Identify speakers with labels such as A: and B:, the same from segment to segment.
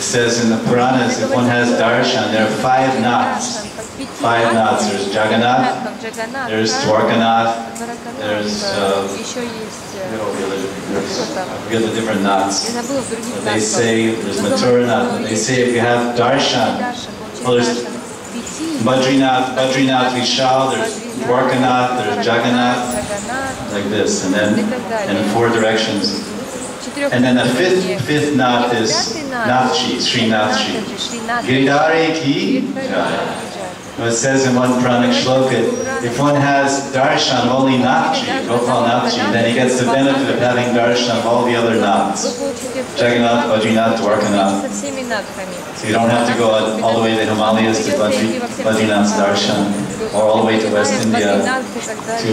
A: It says in the Puranas, if one has darshan, there are 5 knots. 5 knots. There's Jagannath, there's Dwarkanath, there's I forget the different knots. They say there's Mathuranath. They say if you have darshan, well, there's Badrinath, Vishal, there's Dwarkanath, there's Jagannath, like this, and then in 4 directions. And then the fifth knot is Nathji, Sri Nathji. Giridhari ki jaya. It says in one Puranic shloka, if one has darshan of only Nathji, Gopal Nathji, then he gets the benefit of having darshan of all the other knots. Jagannath, Badrinath, Dwarkanath. So you don't have to go all the way to the Himalayas to Badrinath's darshan, or all the way to West India to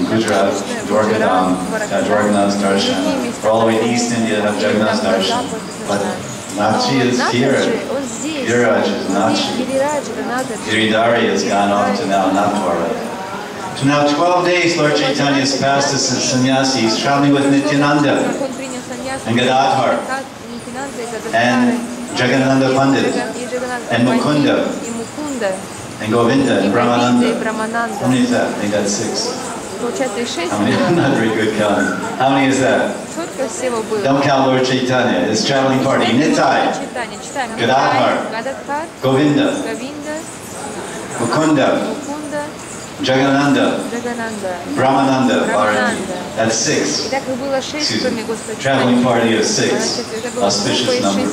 A: Gujarat, Dwarkanath's darshan, or all the way to East India to have Jagannath's darshan. But Nathji is here. Giriraj is Nathji. Giridhari has gone off to now Nathdwara. So now 12 days Lord Chaitanya has passed as a sannyasi. He's traveling with Nityananda and Gadadhar and Jagannatha Pandit and Mukunda and Govinda and Brahmananda. How many is that? I think that's 6. How many? I'm not very good counting. How many is that? Don't count Lord Chaitanya. His traveling party. Nitai, Gadadhar, Govinda, Mukunda, Jagannatha, Brahmananda. That's 6. Excuse me. Traveling party of 6. Auspicious number.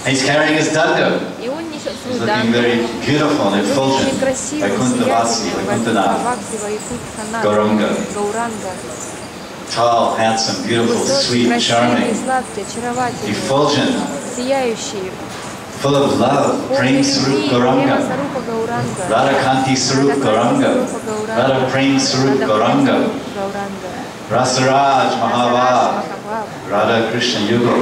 A: He's carrying his danda. He's looking very beautiful and effulgent. Vaikunthavasi, Vaikuntanath, Gauranga. Tall, handsome, beautiful, sweet, charming, effulgent, full of love. Prem Sarup Gauranga. Radha Kanti Sarup Gauranga. Radha Prem Sarup Gauranga. Rasaraj Mahabhav. Radha Krishna Yugal.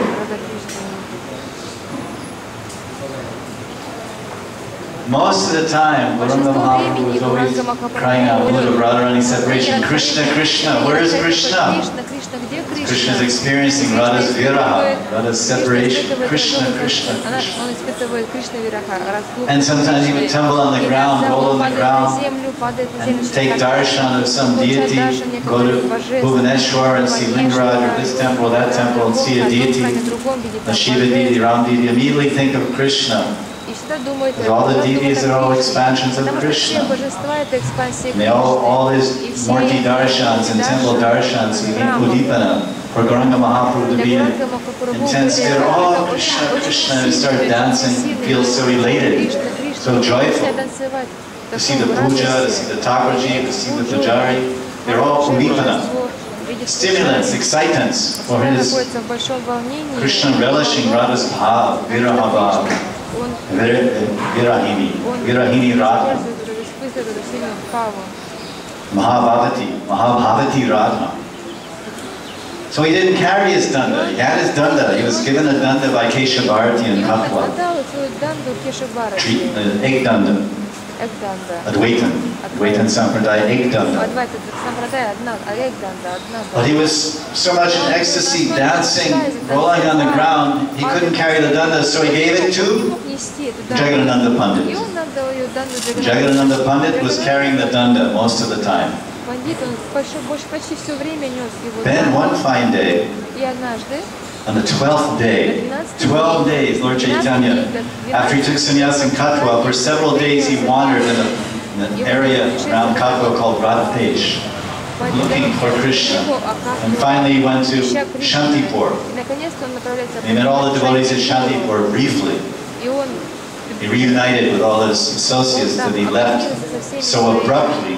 A: Most of the time, Gauranga Mahaprabhu was always crying out, Lord of Radharani separation, Krishna, Krishna, where is Krishna? Krishna is experiencing Radha's viraha, Radha's separation, Krishna, Krishna, Krishna. And sometimes he would tumble on the ground, roll on the ground, and take darshan of some deity, go to Bhuvaneshwar and see Lingaraj or this temple or that temple and see a deity, a Shiva deity, Ram deity, immediately think of Krishna. Because all the deities are all expansions of Krishna. And all his Murti darshans and temple darshans, Udipana, for Gauranga Mahaprabhu to be intense, they're all Krishna, Krishna, and start dancing, feel so elated, so joyful. To see the puja, to see the Thakurji, to see the pujari, they're all Udipana. Stimulants, excitants for his Krishna relishing Radha's bhav, viraha bhav. Virahini Radha, Mahabhavati Radha. So he didn't carry his danda, he had his danda, he was given a danda by Kesha Bharati and Katwa. Ek danda. Advaitan Sampradaya Ek danda. But he was so much in ecstasy, dancing, rolling on the ground, he couldn't carry the danda, so he gave it to Jagannatha Pandit. Jagannatha Pandit was carrying the danda most of the time. Then one fine day, on the 12th day, 12 days, Lord Chaitanya, after he took sannyas in Katwa, for several days he wandered in an area around Katwa called Radhapesh, looking for Krishna. And finally he went to Shantipur. He met all the devotees at Shantipur briefly. He reunited with all his associates that he left so abruptly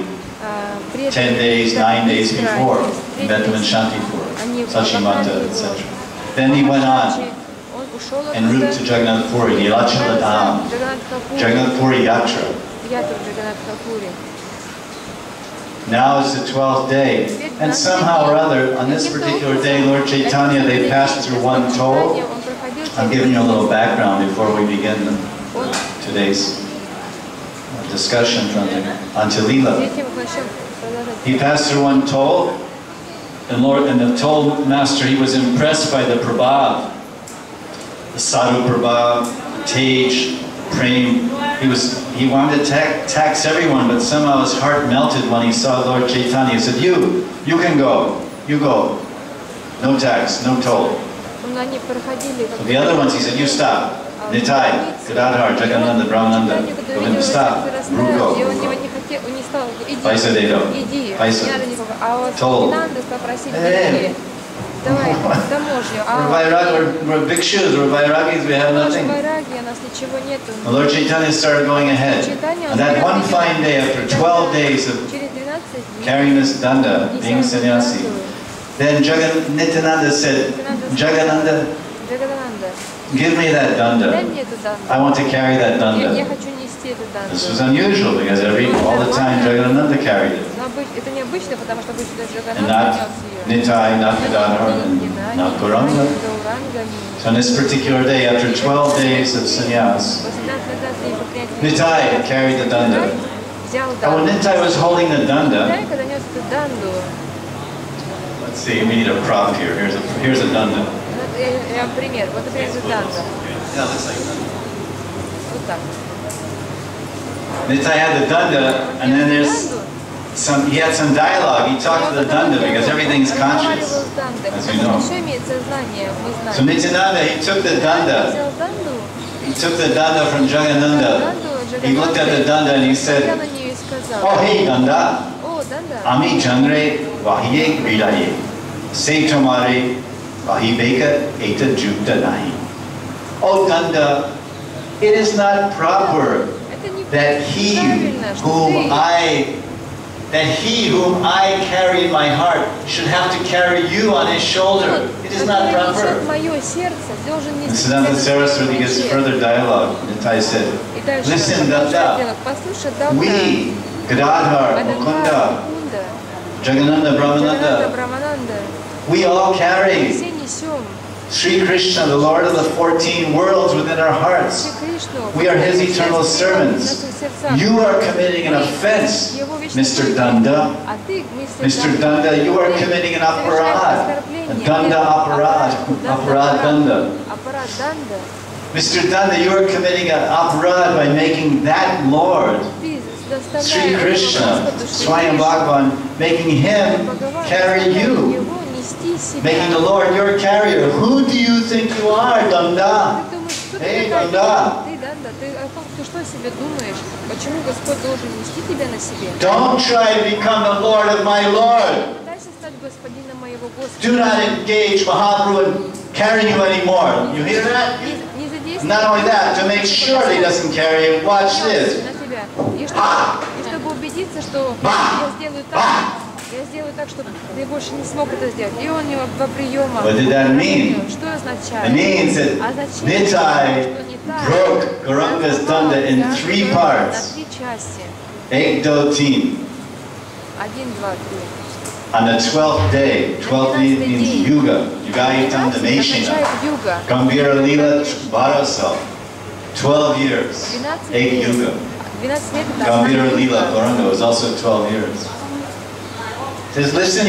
A: 10 days, 9 days before. He met them in Shantipur, Sachimata, etc. Then he went on en route to Jagannath Puri, Nilachala Dham, Jagannath Puri Yatra. Now is the 12th day, and somehow or other, on this particular day, Lord Chaitanya, they passed through one toll. I'm giving you a little background before we begin today's discussion from the Antya Lila. He passed through one toll, And the told master, he was impressed by the prabhav, the sadhu prabhav, the tej, prem. He wanted to tax everyone, but somehow his heart melted when he saw Lord Chaitanya. He said, you can go, you go. No tax, no toll. So the other ones, he said, you stop. Nitai, Gadadhar, Jagadananda, Brahmananda, Govinda, stop. Ruko. Paisa Dedo. Paisa. Toll. Hey. We're bhikshus, we're vairagis, we have nothing. The Lord Chaitanya started going ahead. And that one fine day, after 12 days of carrying this danda, being sannyasi, then Nityananda said, Jagadananda, give me that danda. I want to carry that danda. This was unusual because all the time Jagadananda carried it. And not Nitai, not Gadadhar, and not Gauranga. So on this particular day, after 12 days of sannyas, Nitai carried the danda. And when Nitai was holding the danda, let's see, we need a prop here. Here's a danda. Yeah, looks like that. Nitai had the danda, and then he had some dialogue. He talked to the danda because everything's conscious, as you know. So Nityananda, he took the danda. He took the danda from Jagadananda. He looked at the danda and he said, oh hey danda, Ami Jangre Vahiye Vidaye, Se Tomare Vahibeka Eta Jukta Nahi. Oh danda, it is not proper that he whom I carry in my heart should have to carry you on his shoulder. It is not proper. And Siddhanta Saraswati gets further dialogue. Nitai said, listen, Dada, we, Gadadhar, Mukunda, Jagadananda, Brahmananda, we all carry Sri Krishna, the Lord of the 14 worlds within our hearts. We are His eternal servants. You are committing an offense, Mr. Danda. Mr. Danda, you are committing an aparad. A Danda aparad. Aparad Danda. Mr. Danda, you are committing an aparad by making that Lord, Sri Krishna, Swami Bhagavan, making Him carry you. Making the Lord your carrier. Who do you think you are, Danda? Hey, Danda. Don't try to become the Lord of my Lord. Do not engage Mahaprabhu in carrying you anymore. You hear that? Not only that, to make sure that he doesn't carry you, watch this. Ha! Ha!
B: Я сделаю так, чтобы ты больше не смог это сделать. И он у него два приема.
A: What did that mean?
B: Что означает?
A: It means that Nitai broke Gauranga's danda in 3 parts. Ek do teen.
B: 1, 2, 3.
A: On the 12th day, 12th means Yuga, Yugayitam Dameshina, Gambhira Lila Varasa, 12 years, Ek Yuga. Gambhira Lila Gauranga was also 12 years. Says, listen,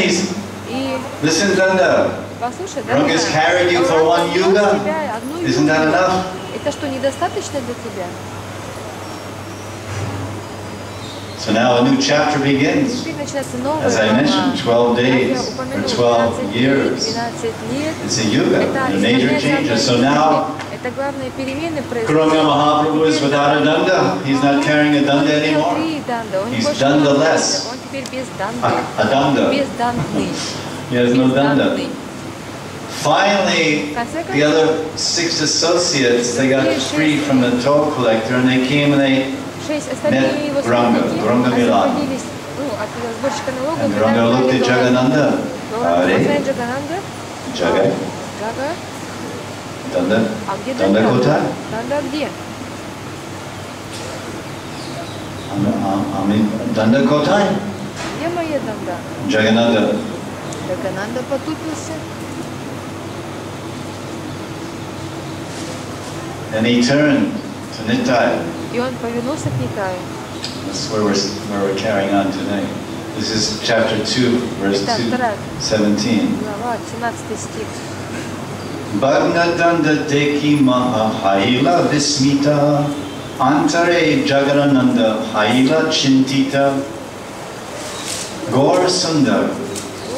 A: listen, Danda. Gauranga's carried you for 1 yuga. Isn't that enough? So now a new chapter begins. As I mentioned, 12 days or 12 years. It's a yuga, the major changes. So now Gauranga Mahaprabhu is without a danda. He's not carrying a danda anymore. He's danda-less. A danda. He has no danda. Finally, the other 6 associates, they got free from the toll collector and they came and they met Gauranga Milan. And Gauranga looked at Jagadananda. Hare, Jaga, Danda Kota. Danda Kota. Jagadananda.
B: Jagadananda потупился.
A: And he turned to Nitai.
B: И он повернулся к Нитаю.
A: That's where we're carrying on today. This is chapter 2, verse 17. Bhagnadanda deki maha haila vismita antare jagarananda haila chintita. Gaur Sundar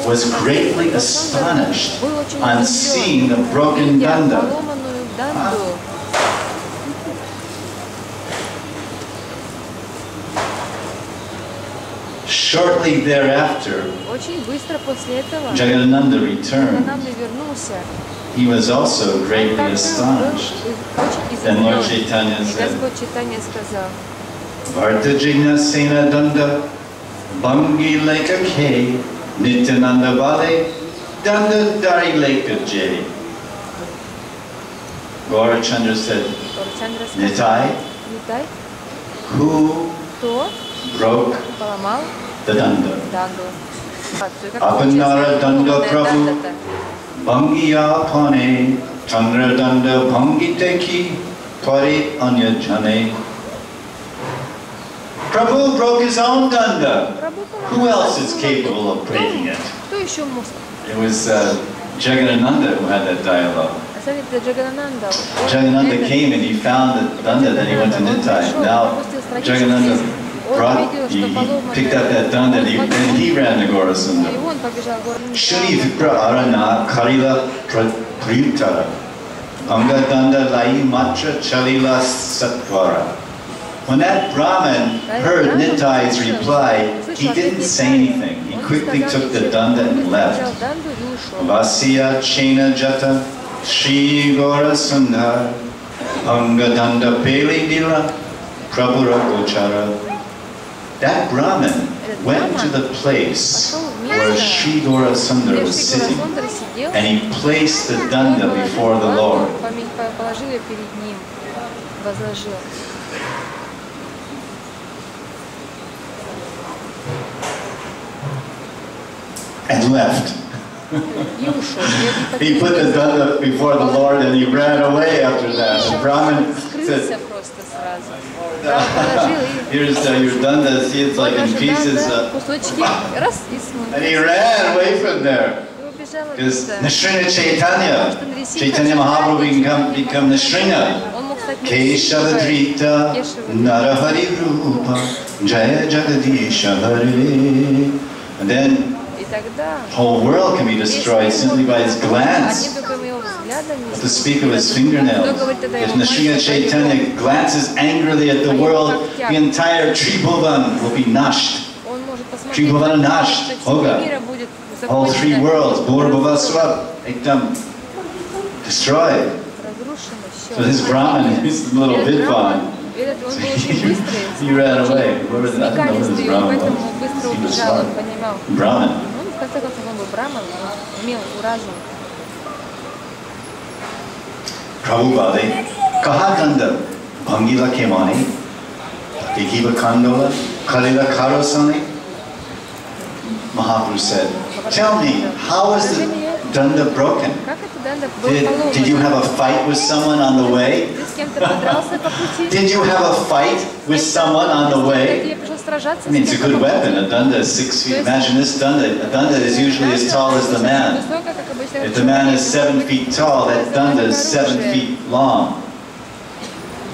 A: was greatly astonished on seeing the broken danda. Shortly thereafter, Jagadananda returned. He was also greatly astonished. Then Lord Chaitanya said, Vardajigna Sena Danda Bangi Leka K Nityananda Bale Danda Dari Leka J. Gaurachandra said, Nitai, who broke the danda? Apanara danda prabhu Bangiya pane Chandra danda bhangiteki Twari anya jane. Prabhu broke his own danda. Who else is capable of breaking it? It was Jagadananda who had that dialogue. Jagadananda came and he found the danda that he went to Nitai. Now Jagadananda he picked up that danda and he ran to Gaurasundar. Shuni vipra arana karila prayutara anga danda lai matra chalila satvara. When that Brahmin heard Nitai's reply, he didn't say anything. He quickly took the danda and left. Vasya chena jata Shri Gaurasundar anga danda peli dila prabhura gochara. That Brahmin went to the place where Sri Gaurasundar was sitting and he placed the danda before the Lord. And left. He put the danda before the Lord and he ran away after that. The Brahmin said, here's your danda, see it's like in pieces. And he ran away from there. Because Nisringa Chaitanya Mahaprabhu become Nisringa. Keshavadrita Narahari Rupa Jaya Jagadisha Hari. And then the whole world can be destroyed simply by his glance. To speak of his fingernails. If Nisringa Chaitanya glances angrily at the world, the entire Tribhuvan will be nashed. Tribhuvan nashed, hoga. All three worlds, Bhurbhuva Swab, ekdam destroyed. So his Brahman, his little Vidvan, he ran away. Where was it? I don't know what his Brahman was. He was smart. Brahman. Prabhupada, kaha danda bhangila kemani, dekiva kandola, kalila karosani. Mahaprabhu said, tell me, how is the danda broken? Did you have a fight with someone on the way? Did you have a fight with someone on the way? I mean, it's a good weapon. A danda is 6 feet. Imagine this danda. A danda is usually as tall as the man. If the man is 7 feet tall, that danda is 7 feet long.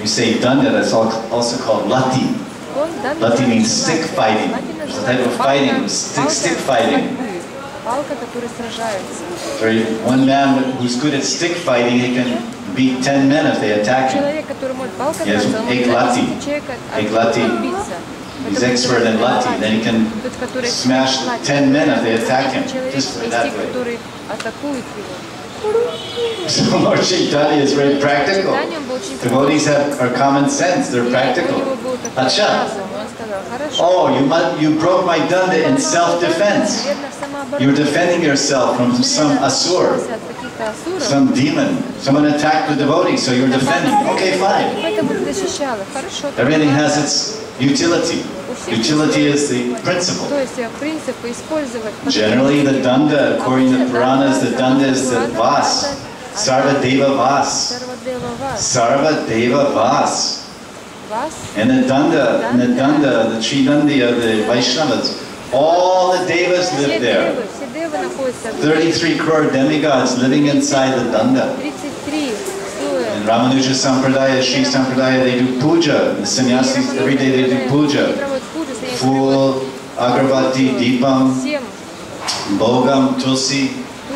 A: You say danda, that's also called lati. Lati means stick fighting. It's a type of fighting, stick fighting. One man who's good at stick fighting, he can beat 10 men if they attack him. He has ek lati. He's expert in lati. Then he can smash 10 men if they attack him. Just that way. So Lord Chaitanya is very practical. Devotees are common sense. They're practical. Acha. Oh, you broke my danda in self-defense. You're defending yourself from some asur, some demon. Someone attacked the devotee, so you're defending. Okay, fine. Everything has its utility. Utility is the principle. Generally, the danda, according to Puranas, the danda is the vas. Sarva Deva Vas. Sarva Deva Vas. And the danda, the Tridandi of the Vaishnavas, All the devas
B: Все
A: live there.
B: девы, все девы находятся в
A: 33 crore demigods living inside the danda.
B: 33 слоя.
A: In Ramanuja Sampradaya, Sri Sampradaya, they do puja. The sannyasis, every day they do puja. Fool, agarbati, deepam, bhogam, tulsi.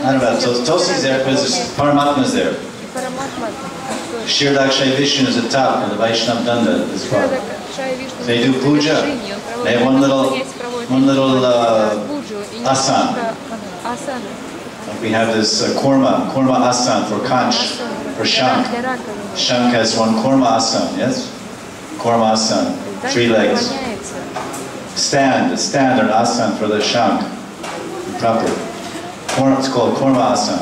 A: I don't know about tulsi's there because Paramatma's there. Shirdakshay Vishnu is at top of the Vaishnava danda this far. They do puja. They have one little asan. We have this korma asan for kanch, for shank. Shank has one korma asan, yes? Korma asan, 3 legs. Stand or asan for the shank, proper. It's called korma asan.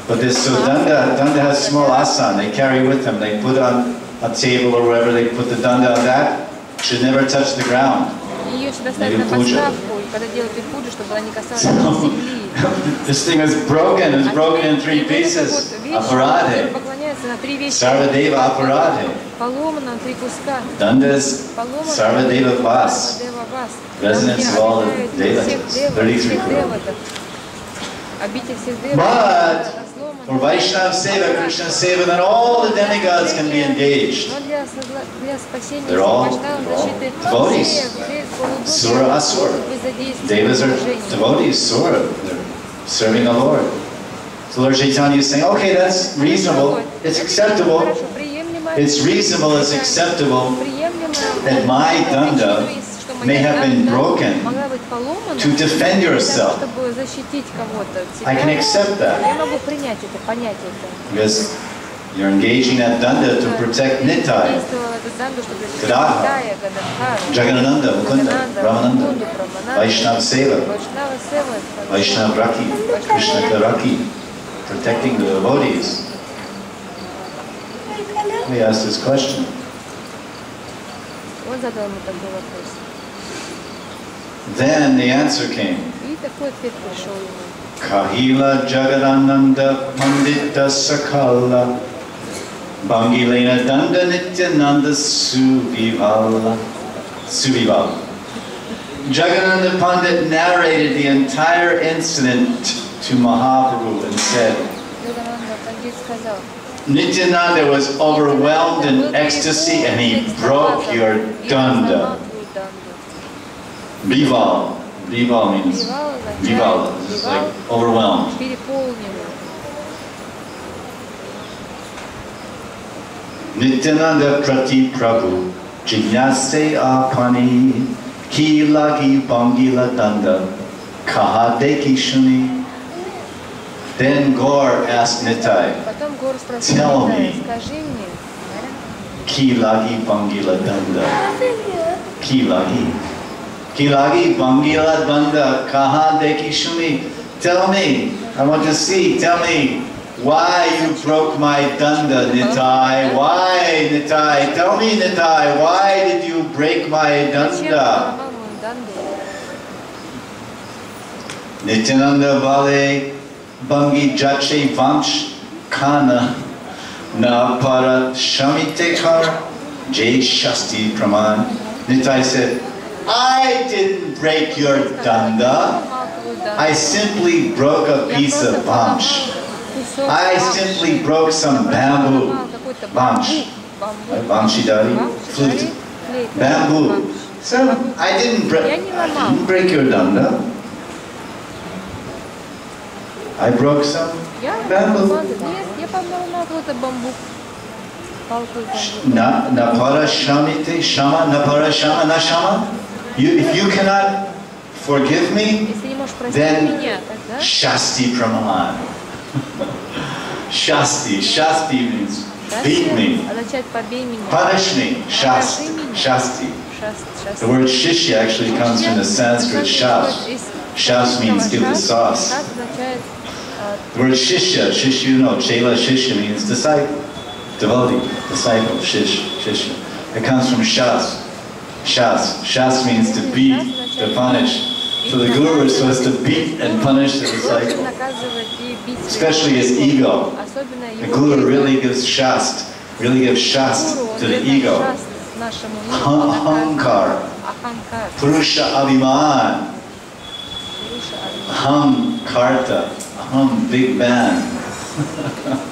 A: But this, so danda has small asan, they carry with them. They put on a table or wherever, they put the danda on that. Should never touch the ground. They do puja. This thing is broken. It's broken in 3 pieces. Aparadhe. Sarvadeva aparadhe. Danda is Sarvadeva Vas. Residence of all the devas. 33 crore. But for Vaishnava Seva, Krishna Seva, then all the demigods can be engaged. They're all devotees. Sura Asura. Devas are devotees, Sura. They're serving the Lord. So Lord Chaitanya is saying, okay, that's reasonable. It's acceptable. It's reasonable, it's acceptable that my danda may have been broken to defend yourself. I can accept that. Because you're engaging that danda to protect Nitai, Gadadha, Jagadananda, Mukunda, Ramananda, Vaishnava Seva, Vaishnava Raki, Krishna Raki, protecting the devotees. We asked this question. Then the answer came. Kahila Jagadananda Pandita Sakala Bangilena Danda Nityananda Suvivala. Jagadananda Pandit narrated the entire incident to Mahaprabhu and said, Nityananda was overwhelmed in ecstasy and he broke your danda. Vival. Vival means vival. It's like overwhelmed. Nityananda Prati Prabhu Jignaste Apani Ki Lagi Bangila Danda Kahadeki Shuni. Then Gaur asked Nitai, tell me, Ki Lagi Bangila Danda Ki Lagi Bangila Danda Kahadeki Shuni. Tell me, I want to see, tell me why you broke my danda, Nitai. Why, Nitai? Tell me, Nitai, why did you break my danda? Nityananda Vale Bangi Jache Vansh Kana Na Para Shamitekar Jay Shasti Praman. Nitai said, I didn't break your danda. I simply broke a piece of vansh. I simply broke some bamboo. Vansh. Vanshidari, flute. Bamboo. So I didn't break your danda. I broke some bamboo. Napara shamite shama, napara shama, na shama. If you cannot forgive me, then shasti praman. Shasti means beat me, punish me, shasti. The word shishya actually comes from the Sanskrit shas. Shas means give the sauce. The word shishya, you know, chela shishya means disciple, devotee, disciple, shishya. It comes from shas. Shas means to beat, to punish. So the guru is supposed to beat and punish the disciple, especially his ego. The guru really gives shast to the ego.
B: нашему
A: Ahankar,
B: Аханкар.
A: Purusha Abhiman, Aham Karta, Aham Big Band.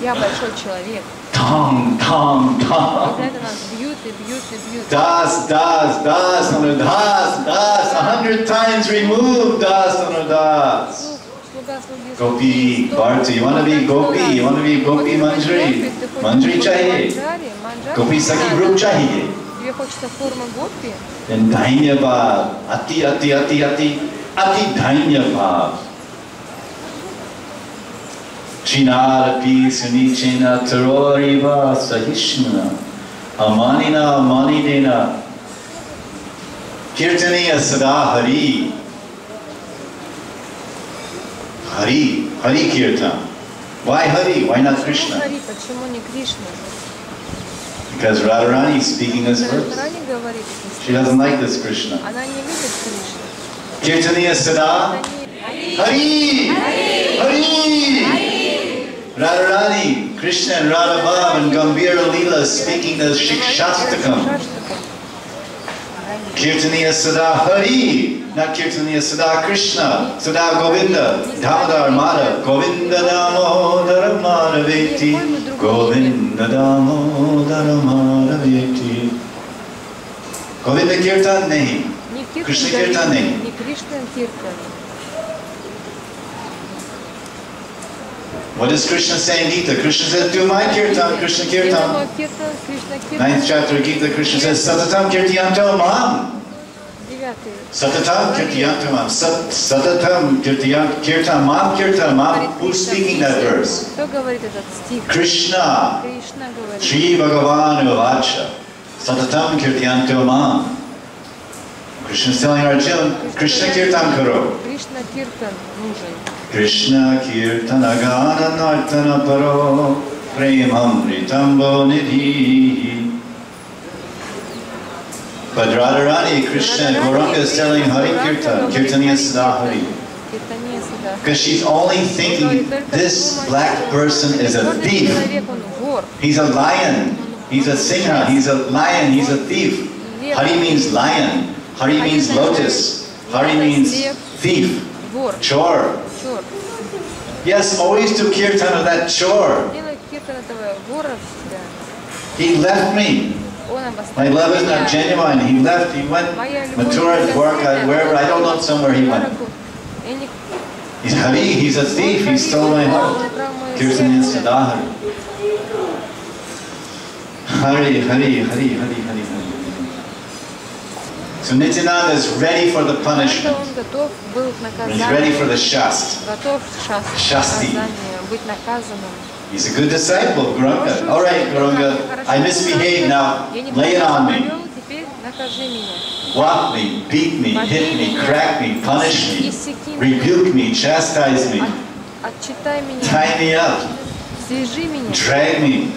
B: Я большой человек.
A: Tong, tong,
B: И
A: tong.
B: за это нас бьют и бьют и бьют.
A: Das, das, das, das, das, 100 times removed, das, das.
B: Слуга слуги.
A: Gopi, Bharti, you want to be Gopi, you want to be Gopi Manjari. Manjari chahiye. Gopi Sakhi Rup chahiye.
B: Тебе хочется формы гопи?
A: Then Dhainya Bhav, Ati, Ati, Ati, Ati, Ati Dhainya Bhav. Chinarapi Sunichena Taroriva Sahishna Amanina Amanidena Kirtaniya Sada Hari. Hari, Hari Kirtan. Why Hari? Why not Krishna?
B: Хари, почему не Кришна?
A: Because Radharani is speaking this verse.
B: Радхарани говорит,
A: She doesn't like this Krishna.
B: она не любит Кришну.
A: Kirtaniya Sada Hari! Hari! Radharani, Krishna and Radha Bhav and Gambhira Leela speaking the Shikshastakam. Kirtaniya Sada Hari, not Kirtaniya Sada Krishna, Sada Govinda, Damodar Madhav, Govinda Damodar Madhaveti, Govinda Damodar Madhaveti. Govinda Kirtan nahi, Krishna Kirtan nahi.
B: Не Кришна Киртан.
A: What does Krishna say in Gita? Krishna says, do my Kirtan, Krishna Kirtan.
B: Киртан, Кришна Киртан.
A: 9th chapter of Gita, Krishna says, Satatam Kirtiyanto Mam.
B: 9.
A: Satatam Kirtiyanto Mam. Satatam Kirtan Mam Kirtan Mam. Who's speaking that verse?
B: Кто говорит этот стих?
A: Krishna.
B: Кришна говорит.
A: Sri Bhagavana Vacha. Satatam Kirtiyanto Mam. Krishna is telling Arjuna, Krishna Kirtan Karo.
B: Кришна Киртан нужен.
A: Krishna Kirtana Gana Nartana Paro Premamritambo Nidhi. But Radharani, Krishna and Gauranga is telling Hari Kirtan, Kirtaniya Sada Hari.
B: Киртания сюда.
A: Because she's only thinking this black person is a thief.
B: Человек, он вор.
A: He's a lion. He's a singer. He's a lion. He's a thief. Hari means lion. Hari means lotus. Hari means thief.
B: Вор.
A: Chor.
B: Чёрт.
A: Yes, always do kirtan of that chore.
B: Делай киртан этого вора всегда.
A: He left me.
B: Он
A: My
B: обоставил
A: love is not
B: меня.
A: genuine. He left. He went Mathura, Dwarka, wherever. I don't know somewhere he went.
B: Я не
A: He's Hari. He's a thief. He stole my heart. Kirtan is Sadahari. Hari, Hari, Hari, Hari, Hari, Hari. So Nityananda is ready for the punishment.
B: Он готов был к
A: He's ready for
B: наказанию.
A: the shast.
B: Готов
A: Shasti.
B: наказанию, быть наказанным.
A: He's a good disciple, Gauranga. All right, Gauranga, I misbehaved now. Lay it on me.
B: Теперь накажи меня.
A: Whack me, beat me, hit me, crack me, punish me, rebuke me, chastise me,
B: Отчитай меня.
A: tie me up,
B: Свяжи меня.
A: drag me,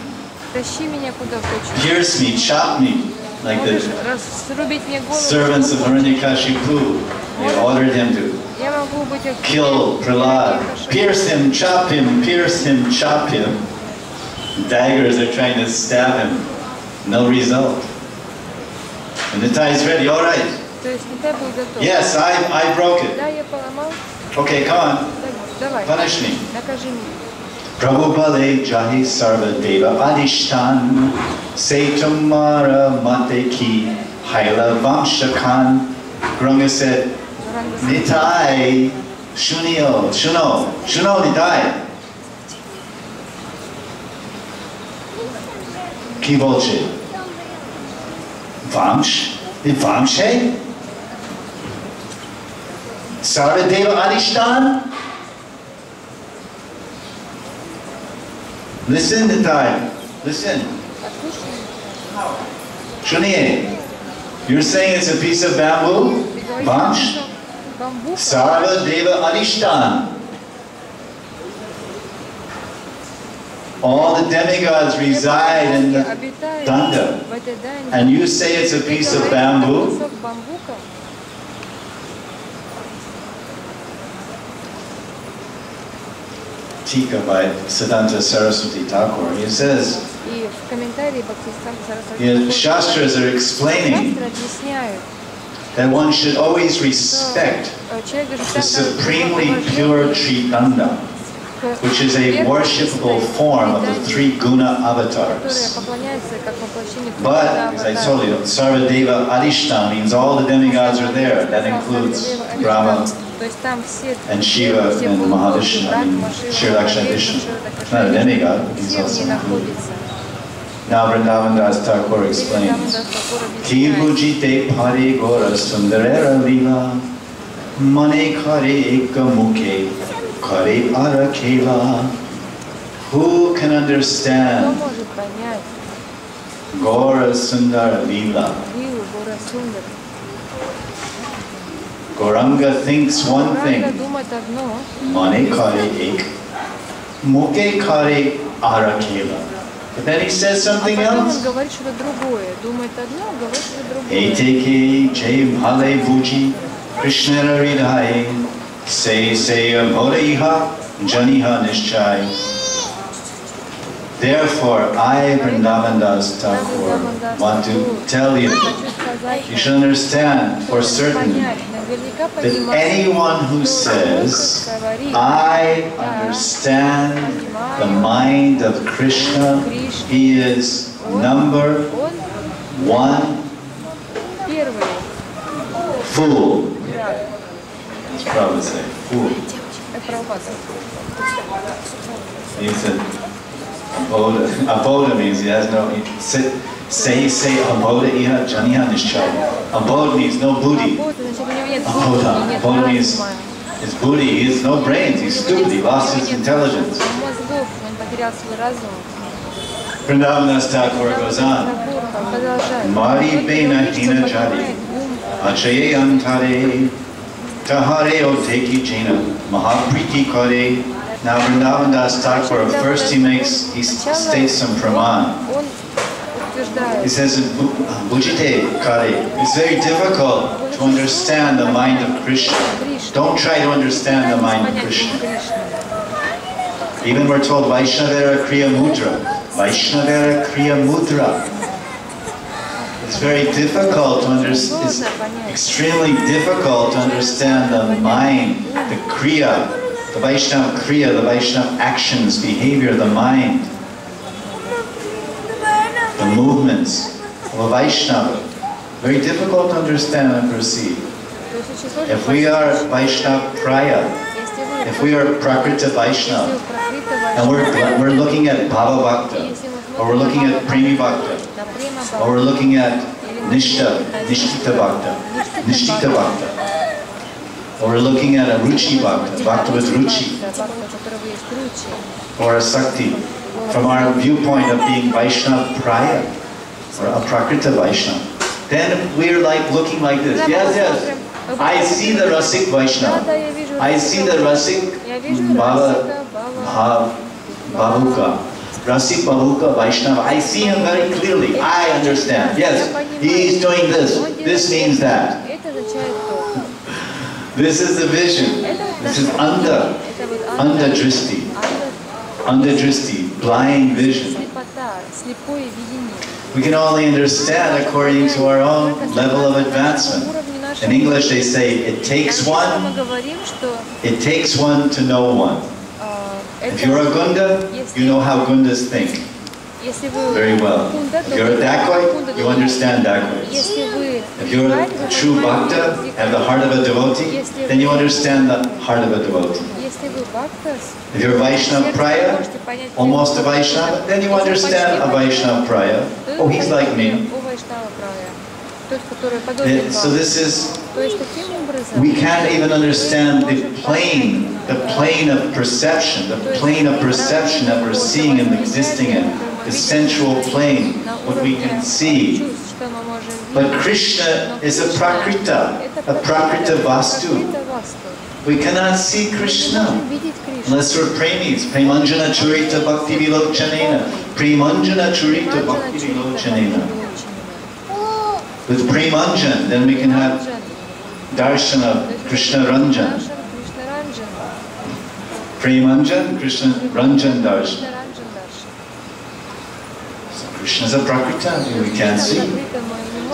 B: Тащи меня куда хочешь.
A: pierce me, chop me, like
B: Можешь
A: the
B: срубить мне голову.
A: servants of Hiranyakashipu. They ordered him to
B: Я могу быть
A: kill Prahlad, pierce him, chop him, chop him. Daggers are trying to stab him. No result. And the tie is ready, all right.
B: То есть Нитай был готов.
A: Yes, I broke it.
B: Да, я поломал.
A: Okay, come on,
B: Давай.
A: punish me.
B: Накажи меня.
A: Prabhupale Jahi Sarva Deva Adishtan Se Tumara Mate Ki Haila Vamshakan. Gauranga said, Nitai Shunio, Shuno Nitai. Ki bolche? Vamsh? The Vamshe? Sarva Deva Adishtan? Listen, Nitai. Listen. Shuniye. You're saying it's a piece of bamboo? Vamsh? Sarva Deva Adishtan. All the demigods reside in the Danda. And you say it's a piece of bamboo? Tika by Siddhanta Saraswati Thakur. He says,
B: И в комментарии Бхактисиданта Сарасвати
A: the Shastras are explaining
B: Шастры объясняют,
A: that one should always respect
B: человек должен
A: the
B: всегда
A: supremely pure Tridanda, which is a worshipable form of the three guna avatars. But, as I told you, Sarvadeva Adishtam means all the demigods are there. That includes Brahma and Shiva and Mahavishnu, Srila Vishnu. Not a demigod, he's also included. Now Vrndavana Dasa Thakura explains, Ki bujite pari gora sundarera lila, mane kare eka mukhe, kare ara kela. Who can understand Gora Sundara Lila? Gauranga thinks one thing, mane kare ek, mukhe kare ara kela. But then he says something else. Eteke jay bhale vuji Krishna ridhai say abhodaiha janiha nischai. Therefore, I, Vrndavana Dasa Thakura, want to tell you, you should understand for certain that anyone who says, I understand the mind of Krishna, he is number one fool. That's probably say fool. He said, Abhoda means he has no, say abhoda iha janiha nishchaya. Abhoda means no booty. Abhoda means his booty, he has no brains, he's stupid, he lost his intelligence. Vrndavana Dasa Thakura goes on. Mari bena hina jari, achaye antare, tahare oteki jena, mahapriti kare. Now Vrndavana Dasa Thakura, first he states some praman. He says, Bhujite Kare, it's very difficult to understand the mind of Krishna. Don't try to understand the mind of Krishna. Even we're told, Vaishnavera Kriya Mudra. Vaishnavera Kriya Mudra. It's very difficult to understand, it's extremely difficult to understand the mind, the Kriya, the Vaishnava Kriya, the Vaishnava actions, behavior, the mind, the movements of a Vaishnava. Very difficult to understand and perceive. If we are Vaishnava Praya, if we are Prakrita Vaishnava, and we're looking at Bhava Bhakta, or we're looking at Premi Bhakta, or we're looking at Nishtita Bhakta, or we're looking at a Ruchi Bhakta, Bhakta with Ruchi, or a Sakti, from our viewpoint of being Vaishnava Praya, or a Prakrita Vaishnava, then we're like looking like this. Yes, yes, I see the Rasik Vaishnava, I see the Rasik Bhavuka, Rasik Bhavuka Vaishnava, I see him very clearly, I understand. Yes, he's doing this means that. This is the vision. This is anda dristi, blind vision. We can only understand according to our own level of advancement. In English they say, it takes one to know one. If you're a Gunda, you know how Gundas think very well. If you're a Dacoit, you understand Dacoits. If you're a true Bhakta, have the heart of a devotee, then you understand the heart of a devotee. If you're Vaishnava Praya, almost a Vaishnava, then you understand a Vaishnava Praya. Oh, he's like me. So this is, we can't even understand the plane of perception, that we're seeing and existing in, the sensual plane, what we can see. But Krishna is a Prakrita Vastu. We cannot see Krishna unless we're premis. Premanjana Churita Bhakti Vilochanena. Premanjana Churita Bhakti Vilochanena. With Premanjan, then we can have Darshana Krishna Ranjan. Premanjan, Krishna Ranjan Darshan. So Krishna is a Prakrita, we can't see.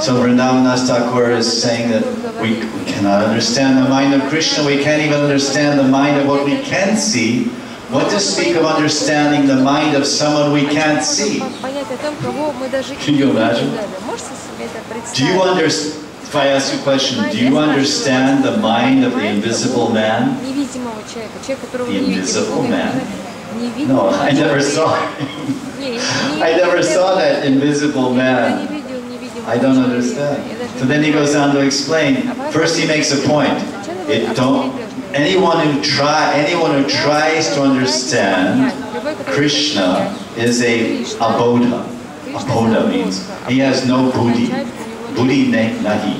A: So Vrndavana Dasa Thakura is saying that we cannot understand the mind of Krishna, we can't even understand the mind of what we can see. What to speak of understanding the mind of someone we can't see? Can you imagine? Do you understand? If I ask you a question, do you understand the mind of the invisible man? The invisible man? No, I never saw it. I never saw that invisible man. I don't understand. So then he goes on to explain. First he makes a point. Anyone who tries to understand Krishna is a abodha. Abodha means he has no buddhi. Buddhi nahi.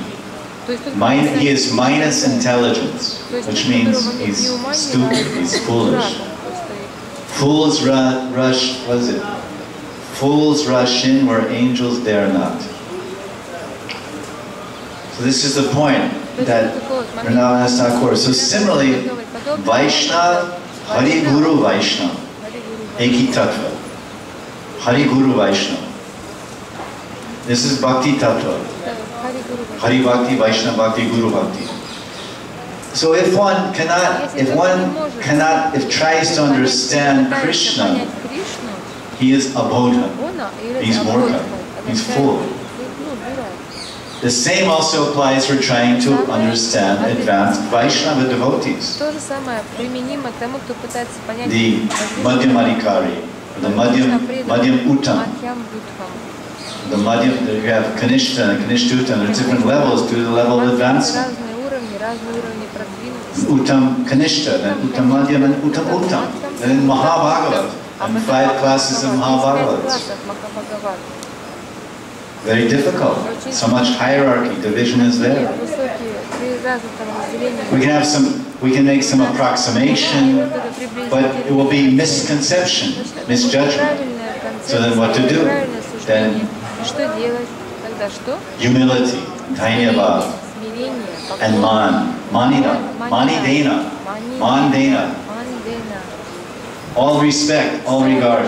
A: He is minus intelligence, which means he's stupid, he's foolish. Fools rush, what is it? Fools rush in where angels dare not. So this is the point that Vrndavana Dasa Thakura. So similarly, Vaishnava, Hari Guru Vaishnava, Eki Tattva. Hari Guru Vaishnava. This is Bhakti Tattva. Hari Bhakti, Vaishnava Bhakti, Guru Bhakti. So if one tries to understand Krishna, he is abodha. He's morka. He's full. The same also applies for trying to understand advanced Vaishnava devotees. The Madhyamadikari, the Madhyam Uttam. The Madhyam, you have Kanishta and Kanishta, there are different levels to the level of advancement. Uttam Kanishta, then Uttam Madhyam and Uttam Uttam. And then Mahabhagavata, and 5 classes of Mahabhagavata. Very difficult. So much hierarchy, division is there. We can make some approximation, but it will be misconception, misjudgment. So then what to do? Then humility, dhanyavad, and manidena. All respect, all regard.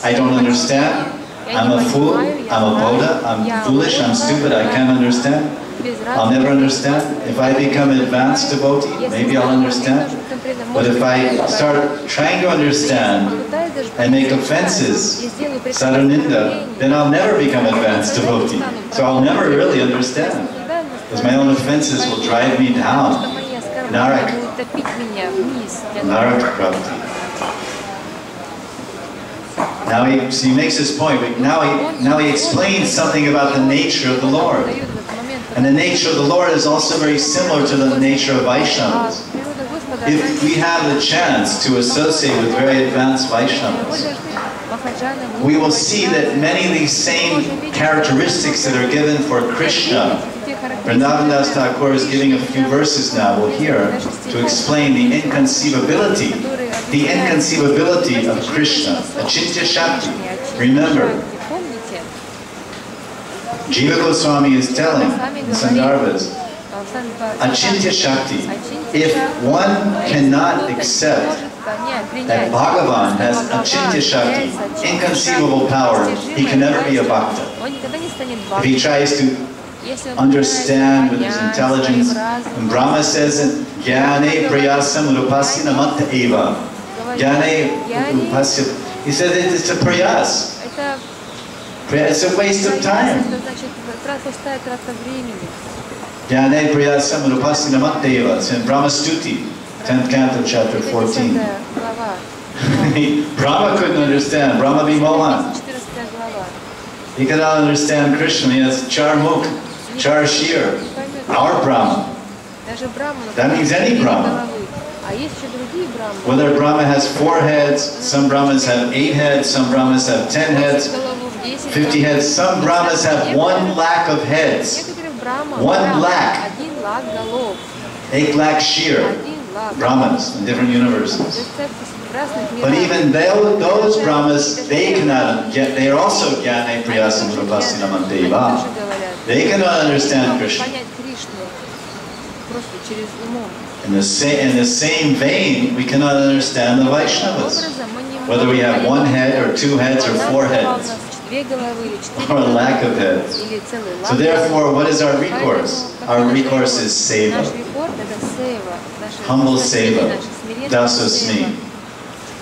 A: I don't understand. I'm a fool, I'm a Bodha, I'm foolish, I'm stupid, I can't understand. I'll never understand. If I become an advanced devotee, maybe I'll understand. But if I start trying to understand and make offenses, sadhaninda, then I'll never become an advanced devotee. So I'll never really understand. Because my own offenses will drive me down. Narak Prabhupada. Now he makes this point. Now he explains something about the nature of the Lord. And the nature of the Lord is also very similar to the nature of Vaishnavas. If we have the chance to associate with very advanced Vaishnavas, we will see that many of these same characteristics that are given for Krishna, Vrndavana Dasa Thakura is giving a few verses now, we'll hear, to explain the inconceivability of Krishna, Achintya Shakti. Remember, Jiva Goswami is telling in Sandarbhas, Achintya Shakti, if one cannot accept that Bhagavan has Achintya Shakti, inconceivable power, he can never be a Bhakta. If he tries to understand with his intelligence, and Brahma says in Jnane Prayasam Urupasya Matta Eva. Jnane Urupasya, he said it's a prayas. It's a waste of time. Jnane Prayasam Urupasya Matta Eva. It's in Brahma Stuti, 10th canto, chapter 14. Brahma couldn't understand. Brahma Vimohan. He could not understand Krishna. He has Char Mukh, Char Shir, our Brahma. That means any Brahma. Whether Brahma has 4 heads, some Brahmas have 8 heads, some Brahmas have 10 heads, 50 heads, some Brahmas have 1 lakh of heads. 1 lakh. 8 lakh Shir, Brahmas in different universes. But even those Brahmas, they cannot get, they are also Jnane Priyasam Urupasya Manteva. They cannot understand Krishna. In the same vein, we cannot understand the Vaishnavas. Whether we have one head or two heads or four heads, or a lack of heads. So therefore, what is our recourse? Our recourse is seva. Humble seva. Dasasmi.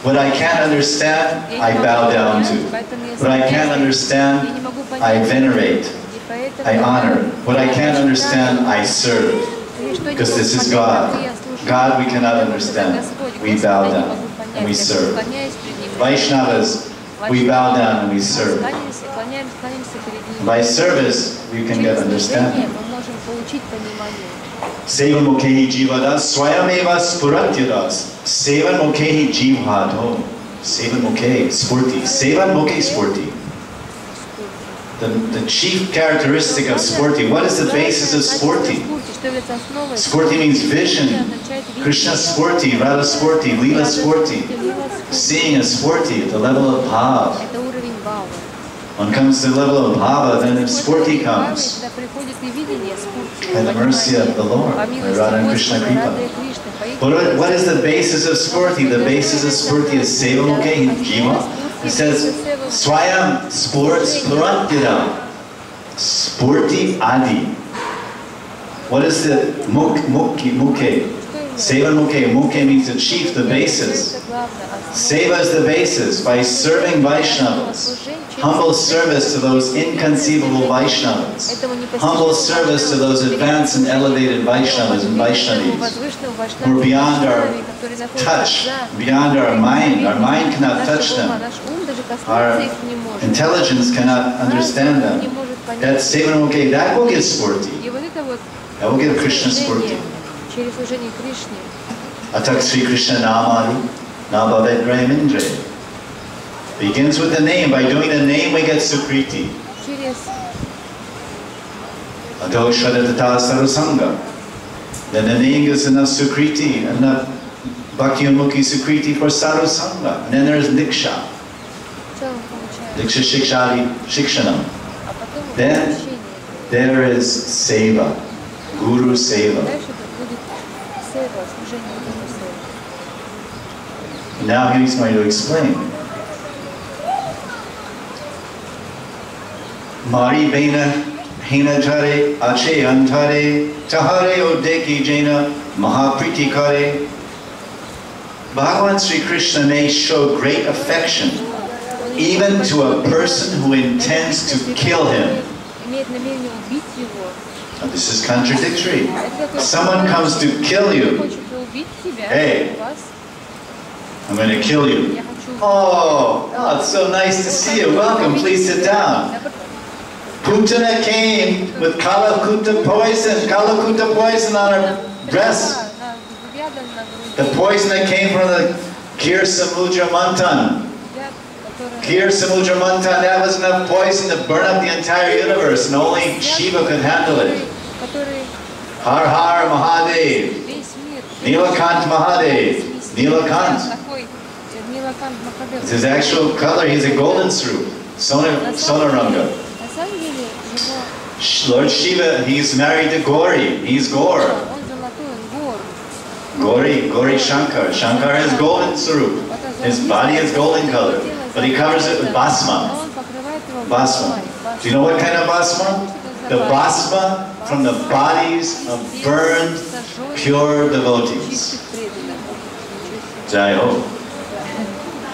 A: What I can't understand, I bow down to. What I can't understand, I venerate. I honor. What I can't understand, I serve. Because this is God. God we cannot understand. We bow down and we serve. Vaishnavas, we bow down and we serve. By service, we can get understanding. Sevan mukhehi jivadas swayameva spuratyadas. Sevan mukhehi jivhadho. Sevan mukhehi spurti. Sevan mukhehi spurti. The chief characteristic of spurti, what is the basis of spurti? Spurti means vision. Krishna spurti, Radha spurti, Leela spurti. Seeing a spurti at the level of bhava. One comes to the level of bhava, then spurti comes. By the mercy of the Lord, by Radha and Krishna Kripa. But what is the basis of spurti? The basis of spurti is seva mukhehi jiva. It says, Swayam spurantidam. Spurti adi. What is the mukhe? Seva mukhe. Mukhe means the chief, the basis. Seva is the basis. By serving Vaishnavas. Humble service to those inconceivable Vaishnavas. Humble service to those advanced and elevated Vaishnavas and Vaishnavis. Who are beyond our touch, beyond our mind. Our mind cannot touch them. Our intelligence cannot understand them. That's Seva mukhe. That will give spurti. That will give Krishna spurti. Atak Sri Krishna Namaru Nabhavedrayam Indre. Begins with the name. By doing the name, we get sukriti. Adho Shradata Sarasanga. Then the name gives enough sukriti, enough bhakti unmukhi sukriti for sarasanga. And then there's diksha. Diksha shikshari shikshanam. Then there is seva. Guru seva. Now he's going to explain. Mari Bena Hena Jare Ache Antare Tahare Odeki Jaina Mahapriti Kare. Bhagavan Sri Krishna may show great affection even to a person who intends to kill him. Now, this is contradictory. Someone comes to kill you. Hey, I'm going to kill you. Oh, it's so nice to see you. Welcome, please sit down. Putana came with Kalakuta poison on her breast. The poison that came from the Kir Samudra Mantan. Kir Samudra Mantan, that was enough poison to burn up the entire universe, and only Shiva could handle it. Har Har Mahadev. Nilakant Mahadev. Nilakant. It's his actual color, he's a golden swarup. Sonaranga. Lord Shiva, he's married to Gauri. He's Gaur. Gauri Shankar. Shankar has golden swarup. His body is golden color. But he covers it with bhasma. Bhasma. Do you know what kind of bhasma? The bhasma from the bodies of burned, pure devotees. Jai Ho.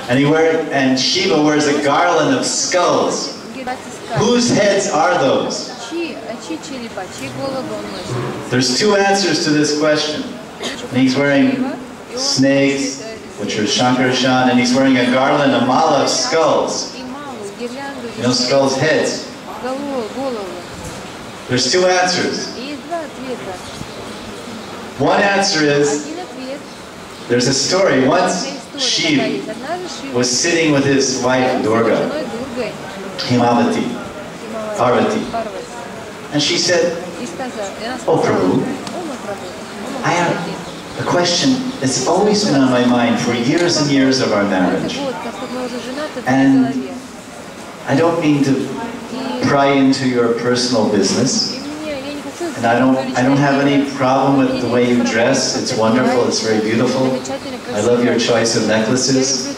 A: And Shiva wears a garland of skulls. Whose heads are those? There's two answers to this question. And he's wearing snakes, which are Shankarshan, and he's wearing a garland, a mala of skulls. You know, skulls' heads. There's two answers. One answer is, there's a story. Once Shiva was sitting with his wife Durga, Himavati, Parvati, and she said, "Oh Prabhu, I have a question that's always been on my mind for years and years of our marriage. And I don't mean to pry into your personal business, And I don't have any problem with the way you dress. It's wonderful, it's very beautiful. I love your choice of necklaces.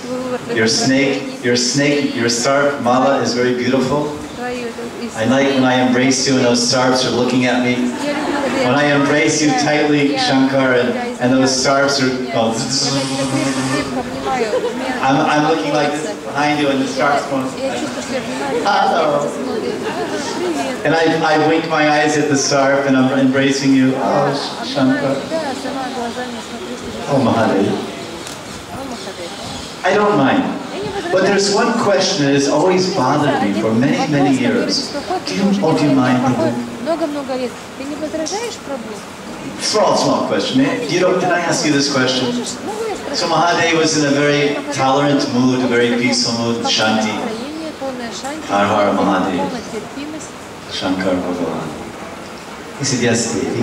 A: Your star mala is very beautiful. I like when I embrace you and those stars are looking at me. When I embrace you tightly, Shankar, and those stars are I'm looking like this behind you and the stars going, hello. And I wink my eyes at the star and I'm embracing you. Oh, Shankar. Oh, Mahanidhi. I don't mind. But there's one question that has always bothered me for many, many years. Do you mind people? Small question. Did I ask you this question? So Mahadev was in a very tolerant mood, a very peaceful mood, Shanti. Har Har Mahadev. Shankar Bhagavan. He said, yes, Devi.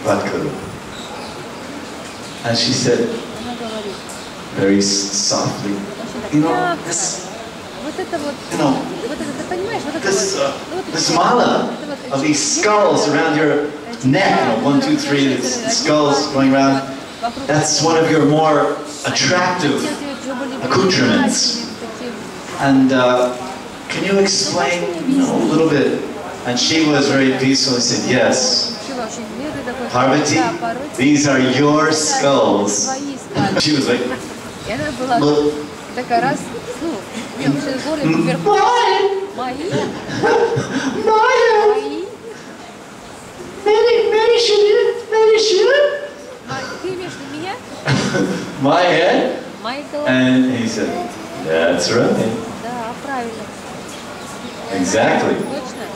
A: What karo? And she said, very softly, this mala of these skulls around your neck, 1, 2, 3, the skulls going around, that's one of your more attractive accoutrements. And can you explain a little bit? And she was very peaceful and said, yes, Parvati, these are your skulls. She was like, look. My head? And he said, that's right. Exactly.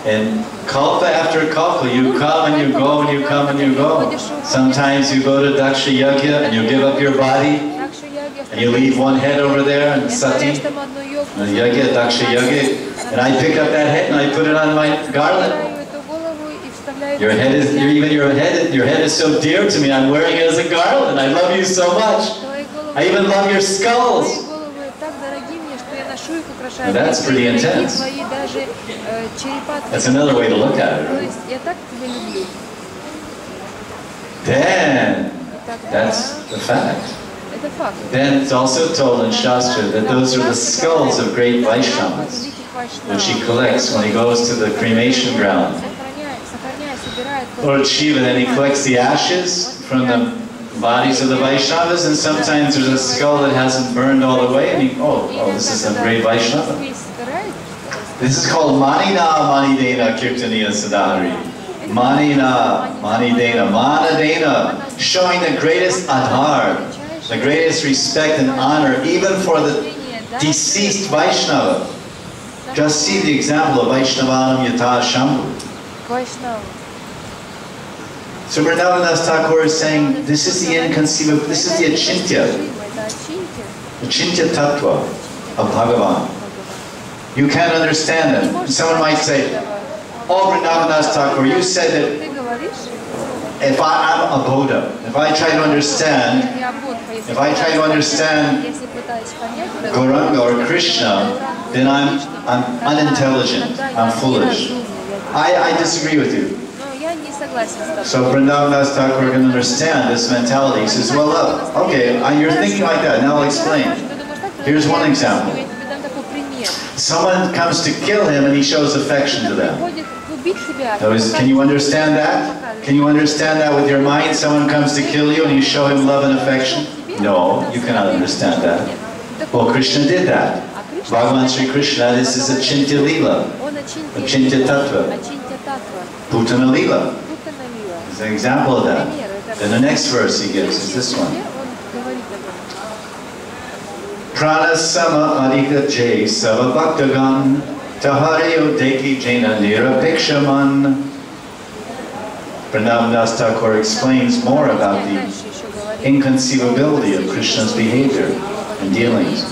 A: And kalpa after kalpa, you come and you go and you come and you go. Sometimes you go to Daksha Yajna and you give up your body and you leave one head over there and Sati, Yajna, Daksha Yajna, and I pick up that head and I put it on my garland. Your head is so dear to me, I'm wearing it as a garland. I love you so much. I even love your skulls. Now that's pretty intense. That's another way to look at it. Right? Then, that's the fact. Then it's also told in Shastra that those are the skulls of great Vaishnavas, which he collects when he goes to the cremation ground. Lord Shiva, then he collects the ashes from the bodies of the Vaishnavas, and sometimes there's a skull that hasn't burned all the way, and this is a great Vaishnava. This is called Manina Manidena Kirtaniya Sadhari. Manina Manidena Manadena, showing the greatest adhar, the greatest respect and honor, even for the deceased Vaishnava. Just see the example of Vaishnavanam Yata Shambhu. So Vrndavana Dasa Thakura is saying, this is the inconceivable, this is the achintya tattva of Bhagavan. You can't understand it. Someone might say, oh Vrndavana Dasa Thakura, you said that if I'm a Buddha, if I try to understand Gauranga or Krishna, then I'm unintelligent, I'm foolish. I disagree with you. So Vrndavana Dasa Thakura can understand this mentality. He says, well, look, okay, you're thinking like that, now I'll explain. Here's one example. Someone comes to kill him and he shows affection to them. Can you understand that? Can you understand that with your mind? Someone comes to kill you and you show him love and affection? No, you cannot understand that. Well, Krishna did that. Bhagavan Sri Krishna, this is Achintya Lila, Achintya Tattva, Bhutana Lila. It's an example of that. Then the next verse he gives is this one. Prana sama adika jay sava bhaktagan taharyo deki jena nirapikshaman. Vrndavana Dasa Thakura explains more about the inconceivability of Krishna's behavior and dealings.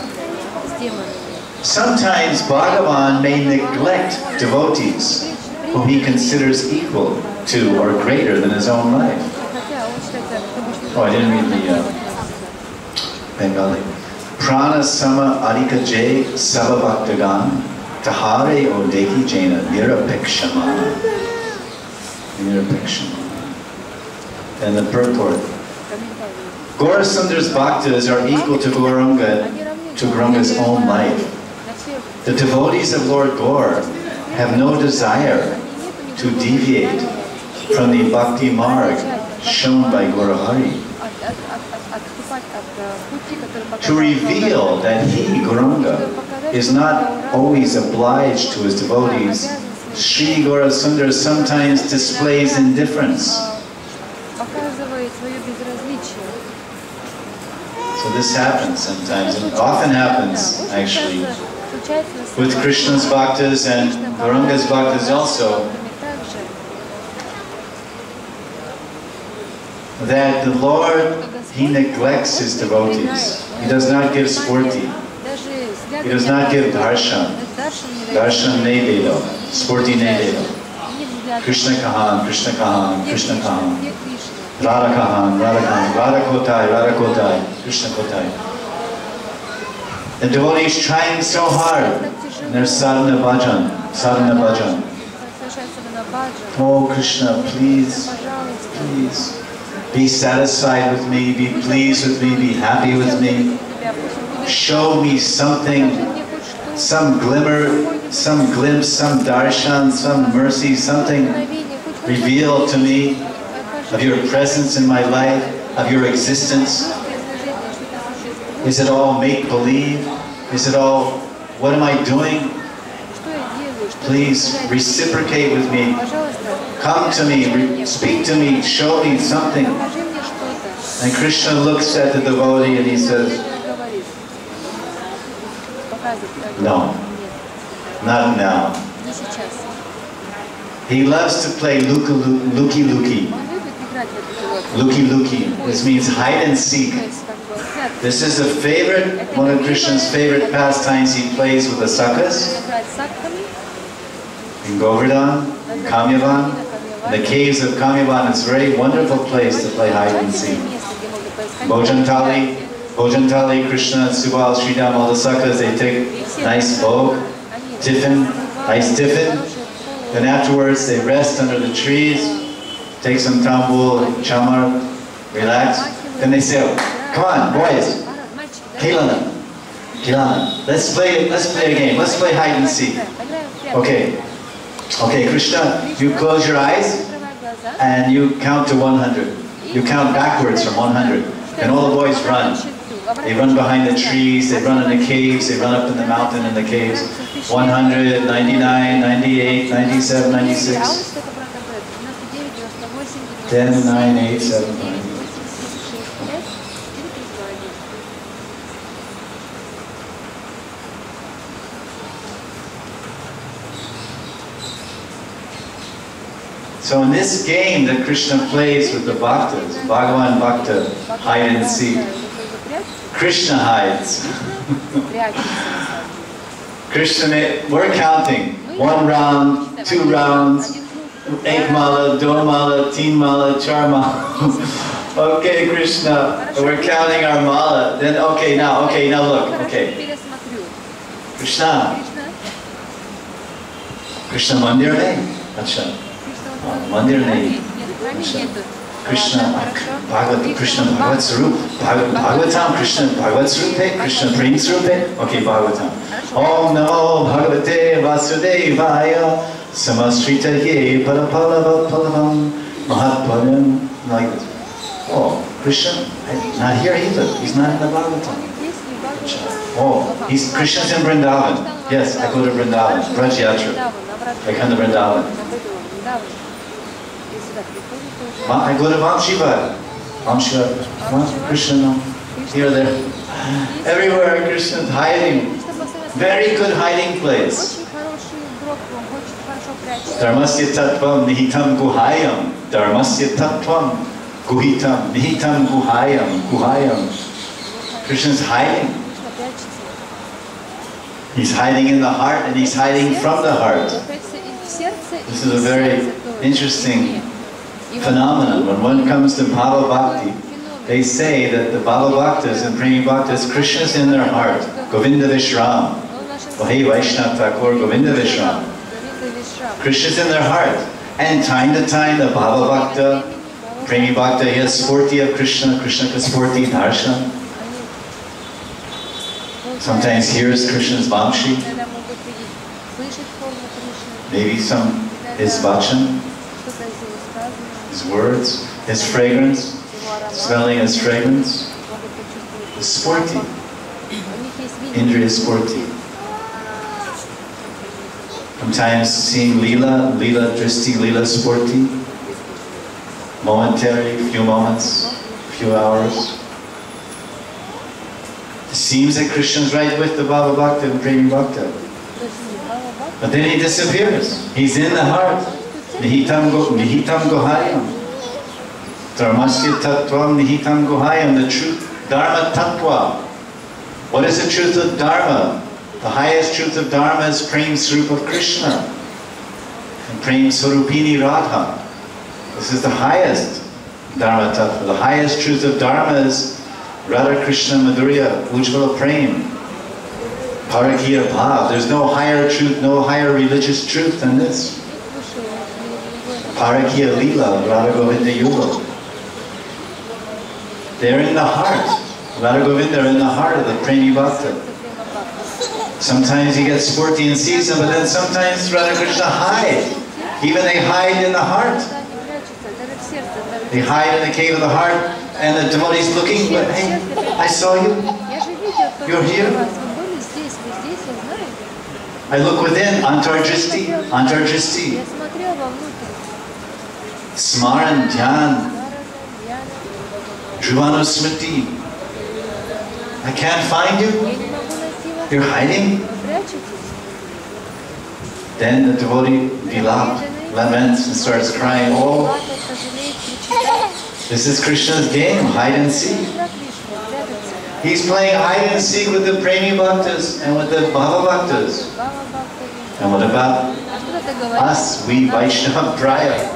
A: Sometimes Bhagavan may neglect devotees whom he considers equal to or greater than his own life. Oh, I didn't read the Bengali. Prana sama adika jay sava bhaktagan tahare odeki jena nirapikshaman. Nirapeksha. And the purport. Gaurasundar's bhaktas are equal to Gauranga's own life. The devotees of Lord Gaur have no desire to deviate from the bhakti marg shown by Gaurahari. To reveal that he, Gauranga, is not always obliged to his devotees, Sri Gaurasundar sometimes displays indifference. So this happens sometimes, and often happens actually, with Krishna's bhaktas and Gauranga's bhaktas also, that the Lord, he neglects his devotees. He does not give spurti. He does not give darshan. Darshan ne dedo. Spurti ne dedo. Krishna kahan, Krishna kahan, Krishna kahan. Radha kahan, Radha kahan. Radha kotai, Radha kotai, Krishna kotai. The devotees trying so hard in their sadhana bhajan. Sadhana bhajan. Oh Krishna, please, please. Be satisfied with me, be pleased with me, be happy with me. Show me something, some glimmer, some glimpse, some darshan, some mercy, something. Reveal to me of your presence in my life, of your existence. Is it all make-believe? Is it all, what am I doing? Please reciprocate with me. Come to me, speak to me, show me something. And Krishna looks at the devotee and he says, no, not now. He loves to play looky-looky. Looky-looky. This means hide and seek. This is a favorite, one of Krishna's favorite pastimes he plays with the sakhas. In Govardhan, Kamyavan, in the caves of Kamyavan, it's a very wonderful place to play hide and seek. Bhojantali, Krishna, Subal, Sridham, all the sakhas, they take nice bhog, tiffin, nice tiffin. Then afterwards they rest under the trees, take some tambul, chamar, relax. Then they say, come on, boys, Kelana, let's play a game, let's play hide and seek. Okay. Okay, Krishna, you close your eyes and you count to 100. You count backwards from 100. And all the boys run. They run behind the trees, they run in the caves, they run up in the mountain in the caves. 100, 99, 98, 97, 96. 10, 9, 8, 7, 5. So in this game that Krishna plays with the bhaktas, Bhagavan Bhakta, hide and seek, Krishna hides. Krishna, we're counting. 1 round, 2 rounds, 8 mala, 2 mala, 3 mala, 4 mala. Okay, Krishna, we're counting our mala. Then, okay, now look, okay. Krishna mandir mein? Acha. Mandir nahi. Krishna Bhagavat Sarup, Bhagavatam, Krishna Bhagavat Sarup hai, Krishna Prem Sarup hai. Okay, Bhagavatam. Om Namo Bhagavate Vasudevaya Samasritaye Parapalavapalam Mahatparam. Like this. Oh, Krishna, not here either. He's not in the Bhagavatam. Oh, Krishna's in Vrindavan. Yes, I go to Vrindavan, Braj Yatra. I come to Vrindavan. I go to Vamshiva. Krishna, no. Here, there. Everywhere Krishna's hiding. Very good hiding place. Dharmasya tattvam nihitam guhayam. Dharmasya tattvam guhitam nihitam guhayam. Krishna's hiding. He's hiding in the heart and he's hiding from the heart. This is a very interesting phenomenon. When one comes to Bhava Bhakti, they say that the Bhava Bhaktas and Premi Bhaktas, Krishna's in their heart. Govinda Vishram. Oh, hey, Vaishnava Thakur, Govinda Vishram. Krishna's in their heart. And time to time, the Bhava Bhakta, Premi Bhakta, he has Sporti of Krishna, Krishna ka Sporti Darshan. Sometimes hears Krishna's Vamshi. Maybe some his vachan, his words, his fragrance, smelling his fragrance. The Sporti, Indriya Sporti. Sometimes seeing Leela, Leela Dristi, Leela Sporti, momentary, few moments, few hours. It seems that Krishna's right with the Bhava Bhakta and Premi Bhakta. But then he disappears. He's in the heart. Nihitam Gohayam. Dharmasya Tattvam Nihitam Gohayam. The truth, Dharma Tattva. What is the truth of Dharma? The highest truth of Dharma is Prem Swarup of Krishna and Prem Swarupini Radha. This is the highest Dharma Tattva. The highest truth of Dharma is Radha Krishna Madhurya Ujjvala Prem. Parakiya Bhav. There's no higher truth, no higher religious truth than this. Parakiya Leela, Radha Govinda Yuga. They're in the heart. Radha Govinda are in the heart of the Premi Bhakta. Sometimes he gets sporty and sees them, but then sometimes Radha Krishna hide. Even they hide in the heart. They hide in the cave of the heart, and the devotee's looking, but hey, I saw you. You're here. I look within, Antarjristi, Antarjristi. Smaran, Dhyan, Dhruvanusmriti. I can't find you. You're hiding? Then the devotee laments and starts crying, oh, this is Krishna's game, hide and seek. He's playing hide and seek with the Premi Bhaktas and with the Bhava Bhaktas. And what about us, we Vaishnava Praya?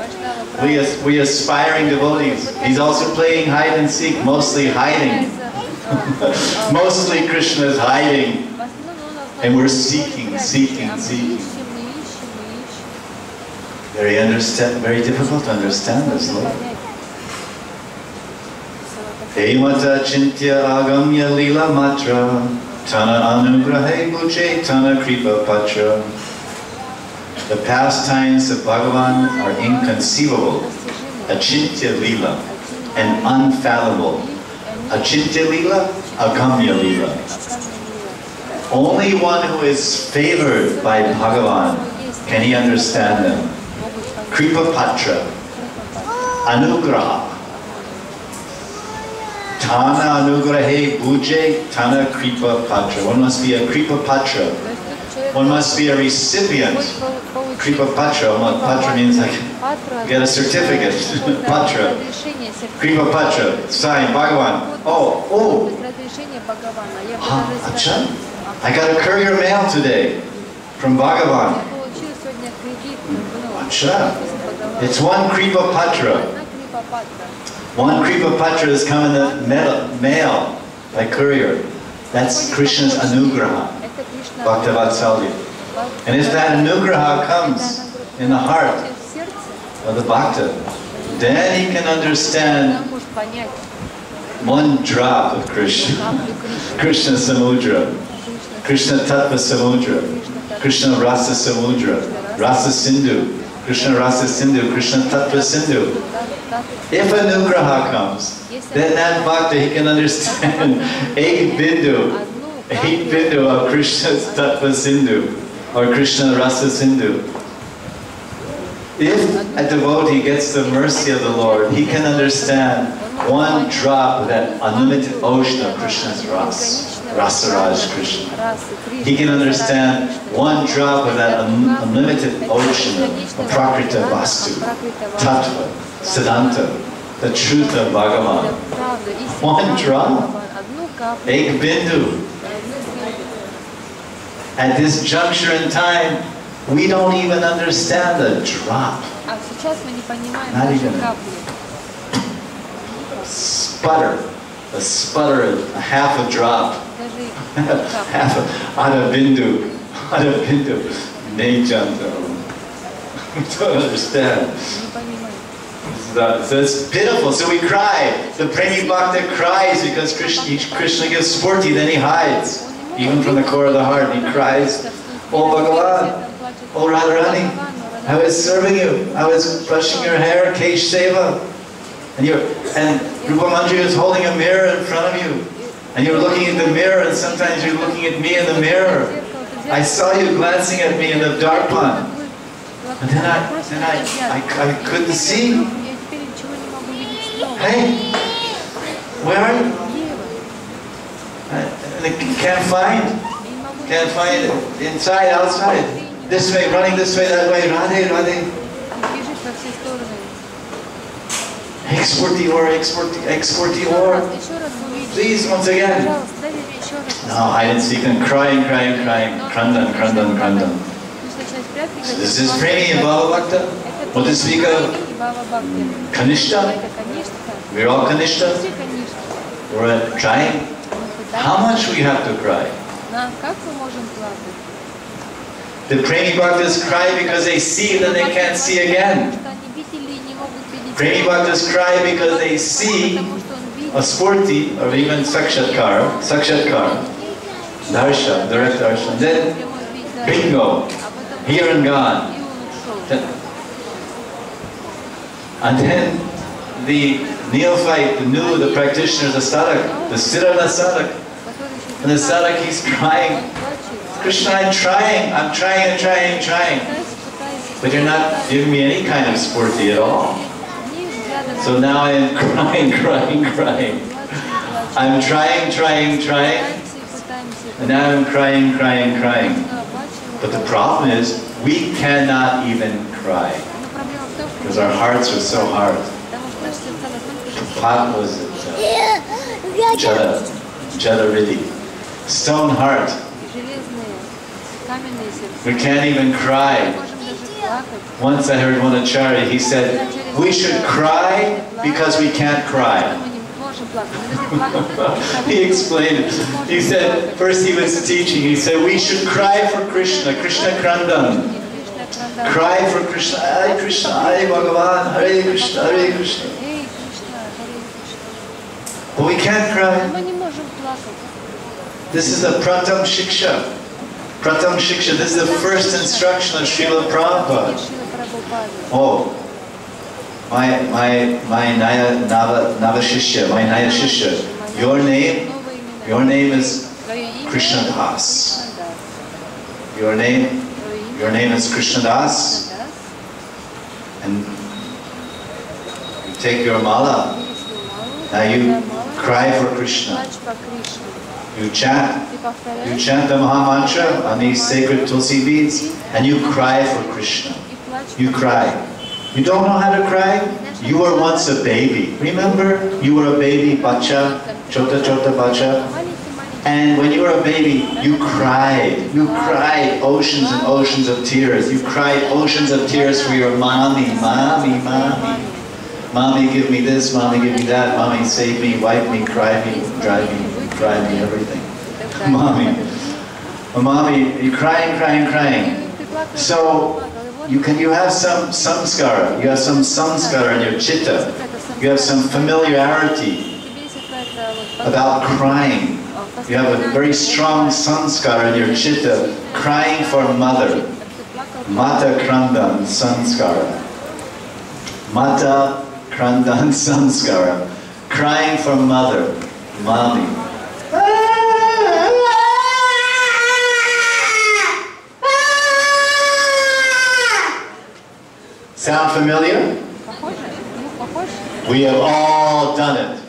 A: We aspiring devotees. He's also playing hide and seek, mostly hiding. Mostly Krishna is hiding. And we're seeking, seeking, seeking. Very difficult to understand this, Lord. Hemata chintya agamya lila matra tana anugrahe buje tana kripa patra. The pastimes of Bhagavan are inconceivable, achintya lila, and unfathomable. Achintya lila, agamya lila. Only one who is favored by Bhagavan can he understand them. Kripa patra, anugraha. Tana anugrahe buje, tana kripa patra. One must be a kripa patra. One must be a recipient. Kripa patra. Patra means like get a certificate. Patra. Kripa patra. Sign Bhagavan. Oh. Acha? I got a courier mail today from Bhagavan. Acha. It's one kripa patra. One kripa patra is coming in the mail by courier. That's Krishna's anugraha, Bhaktavatsalya. And if that anugraha comes in the heart of the bhakta, then he can understand one drop of Krishna. Krishna Samudra, Krishna Tattva Samudra, Krishna Rasa Samudra, Rasa Sindhu, Krishna Rasa Sindhu, Krishna Tattva Sindhu. If anugraha comes, then that bhakta he can understand 8 bindu of Krishna's Tattva Sindhu or Krishna Rasa Sindhu. If a devotee gets the mercy of the Lord, he can understand one drop of that unlimited ocean of Krishna's Rasaraj Krishna. He can understand one drop of that unlimited ocean of Prakrita Vastu, Tattva, Siddhanta, the truth of Bhagavan. One drop, Ek Bindu. At this juncture in time, we don't even understand a drop. Not even a sputter. A sputter, a half a drop. Half a, Ada Bindu. Ada Bindu. Nejanta. We don't understand.
B: Не понимаем.
A: So it's pitiful. So we cry. The Premi Bhakta cries because Krishna gives spurti, then he hides. Even from the core of the heart, he cries, "Oh Bhagavan, oh Radharani, I was serving you. I was brushing your hair, Kesh Seva. And Rupa Manjari is holding a mirror in front of you. And you're looking at the mirror, and sometimes you're looking at me in the mirror. I saw you glancing at me in the darpan. And then I couldn't see. Hey, where are you? And I can't find it. Inside, outside. This way, running this way, that way. Radhe, Radhe. Exportior. Please, once again. No, I didn't see them crying. Krandan. So this is Premi and Bhagavata. What to speak of Kanishta? We're all Kanishta. We're trying. How much we have to cry? The Premi Bhaktas cry because they see then they can't see again. Premi Bhaktas cry because they see a spurti or even sakshatkar, darshan, direct darshan. Then bingo, here and gone. And then the neophyte, the practitioner, the sadhak, the sthirana sadhak, and the sadhak, he's crying, "Krishna, I'm trying, but you're not giving me any kind of spurti at all. So now I'm crying. I'm trying, and now I'm crying. But the problem is, we cannot even cry, because our hearts are so hard. Pat was Jada Riddhi, stone heart. We can't even cry. Once I heard one acharya, he said, "We should cry because we can't cry." He explained it. He said, first he was teaching, he said, "We should cry for Krishna, Krishna Krandan. Cry for Krishna, Hare Bhagavan, Hare Krishna, Hare Krishna." But we can't cry. This is the Pratam Shiksha. This is the first instruction of Srila Prabhupada. Oh, my Nava Shishya, my Naya Shishya, your name is Krishna Das. Your name is Krishna Das, and you take your mala. Now you cry for Krishna. You chant the Maha Mantra on these sacred Tulsi beads, and you cry for Krishna. You cry. You don't know how to cry? You were once a baby. Remember? You were a baby, bacha, chota bacha. And when you were a baby, you cried. You cried oceans and oceans of tears. You cried oceans of tears for your mommy. Mommy, give me this, mommy, give me that, mommy, save me, wipe me, cry me, drive me, everything. Mommy, you're crying. So, you have some samskara, you have some samskara in your chitta, you have some familiarity about crying. You have a very strong samskara in your chitta, crying for mother. Mata Krandan Samskara. Mata Krandan Samskara. Crying for mother, mommy. Sound familiar? We have all done it.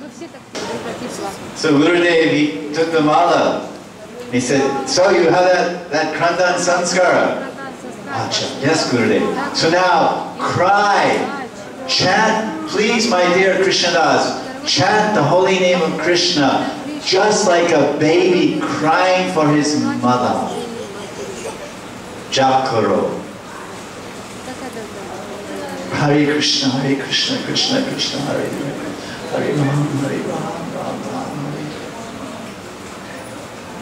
A: So Gurudev, he took the mala. He said, "So you have that Krandan Samskara?" Acha. Yes, Gurudev. So now, cry. Chant, please, my dear Krishnadas, chant the holy name of Krishna, just like a baby crying for his mother. Jap karo. Hare Krishna, Krishna Krishna, Hare Hare, Hare Ram, Hare Ram.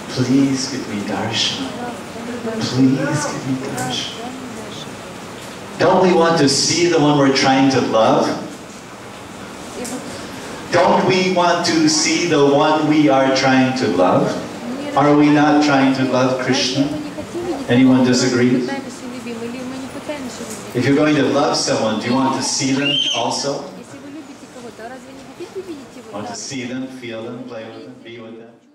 A: Please give me darshan. Please give me darshan. Don't we want to see the one we're trying to love? Don't we want to see the one we are trying to love? Are we not trying to love Krishna? Anyone disagree? If you're going to love someone, do you want to see them also? Want to see them, feel them, play with them, be with them?